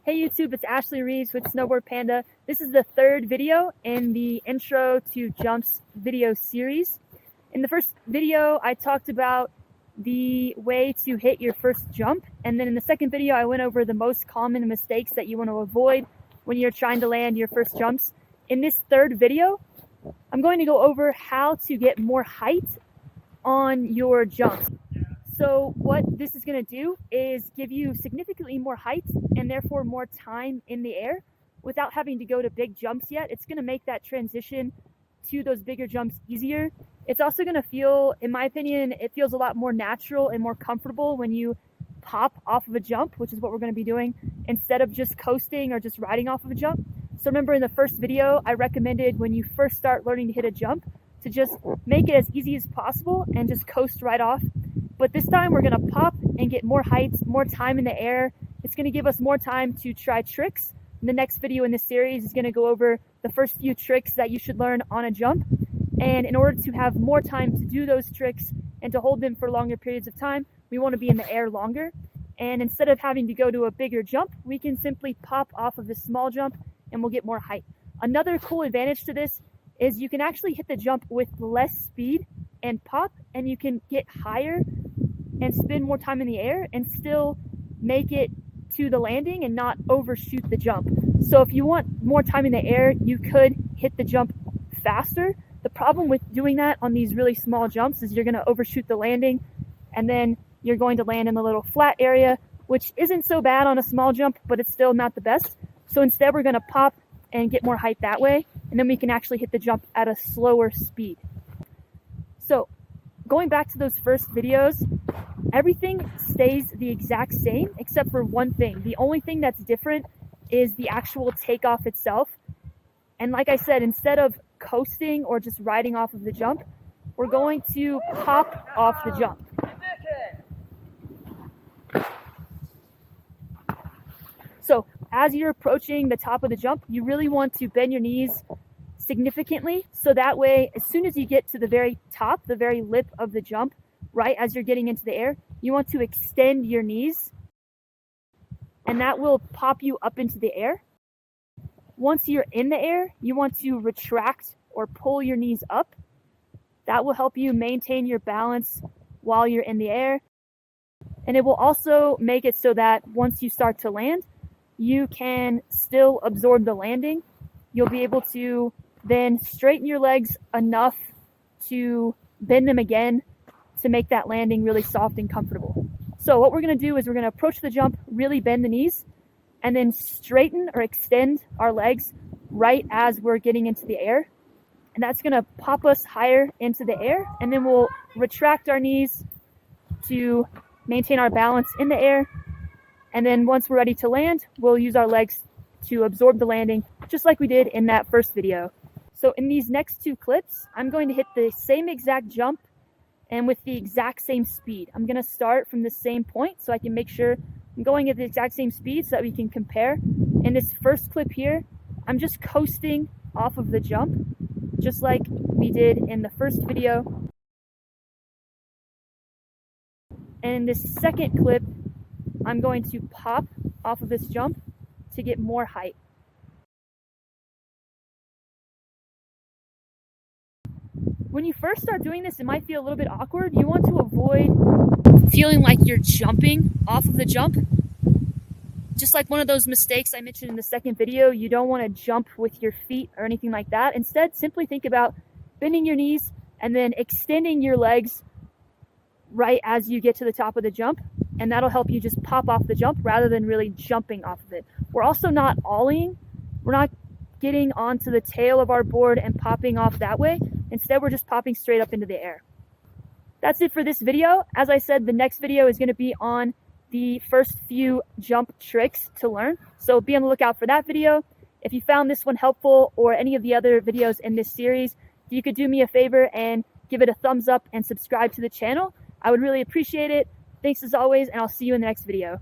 Hey YouTube, it's Ashley Reeves with Snowboard Panda. This is the third video in the Intro to Jumps video series. In the first video, I talked about the way to hit your first jump. And then in the second video, I went over the most common mistakes that you want to avoid when you're trying to land your first jumps. In this third video, I'm going to go over how to get more height on your jumps. So what this is going to do is give you significantly more height and therefore more time in the air without having to go to big jumps yet. It's going to make that transition to those bigger jumps easier. It's also going to feel, in my opinion, it feels a lot more natural and more comfortable when you pop off of a jump, which is what we're going to be doing, instead of just coasting or just riding off of a jump. So remember in the first video, I recommended when you first start learning to hit a jump to just make it as easy as possible and just coast right off. But this time we're going to pop and get more height, more time in the air. It's going to give us more time to try tricks. The next video in this series is going to go over the first few tricks that you should learn on a jump. And in order to have more time to do those tricks and to hold them for longer periods of time, we want to be in the air longer. And instead of having to go to a bigger jump, we can simply pop off of this small jump and we'll get more height. Another cool advantage to this is you can actually hit the jump with less speed and pop, and you can get higher and spend more time in the air and still make it to the landing and not overshoot the jump. So if you want more time in the air, you could hit the jump faster. The problem with doing that on these really small jumps is you're going to overshoot the landing, and then you're going to land in a little flat area, which isn't so bad on a small jump, but it's still not the best. So instead we're going to pop and get more height that way, and then we can actually hit the jump at a slower speed. So going back to those first videos, everything stays the exact same except for one thing. The only thing that's different is the actual takeoff itself. And like I said, instead of coasting or just riding off of the jump, we're going to pop off the jump. So as you're approaching the top of the jump, you really want to bend your knees significantly, so that way as soon as you get to the very top, the very lip of the jump, right as you're getting into the air, you want to extend your knees, and that will pop you up into the air. Once you're in the air, you want to retract or pull your knees up. That will help you maintain your balance while you're in the air, and it will also make it so that once you start to land, you can still absorb the landing. You'll be able to then straighten your legs enough to bend them again to make that landing really soft and comfortable. So what we're going to do is we're going to approach the jump, really bend the knees, and then straighten or extend our legs right as we're getting into the air. And that's going to pop us higher into the air, and then we'll retract our knees to maintain our balance in the air. And then once we're ready to land, we'll use our legs to absorb the landing, just like we did in that first video. So in these next two clips, I'm going to hit the same exact jump and with the exact same speed. I'm going to start from the same point so I can make sure I'm going at the exact same speed so that we can compare. In this first clip here, I'm just coasting off of the jump, just like we did in the first video. And in this second clip, I'm going to pop off of this jump to get more height. When you first start doing this, it might feel a little bit awkward. You want to avoid feeling like you're jumping off of the jump. Just like one of those mistakes I mentioned in the second video, you don't want to jump with your feet or anything like that. Instead, simply think about bending your knees and then extending your legs right as you get to the top of the jump. And that'll help you just pop off the jump rather than really jumping off of it. We're also not ollieing. We're not getting onto the tail of our board and popping off that way. Instead, we're just popping straight up into the air. That's it for this video. As I said, the next video is going to be on the first few jump tricks to learn. So be on the lookout for that video. If you found this one helpful or any of the other videos in this series, if you could do me a favor and give it a thumbs up and subscribe to the channel, I would really appreciate it. Thanks as always, and I'll see you in the next video.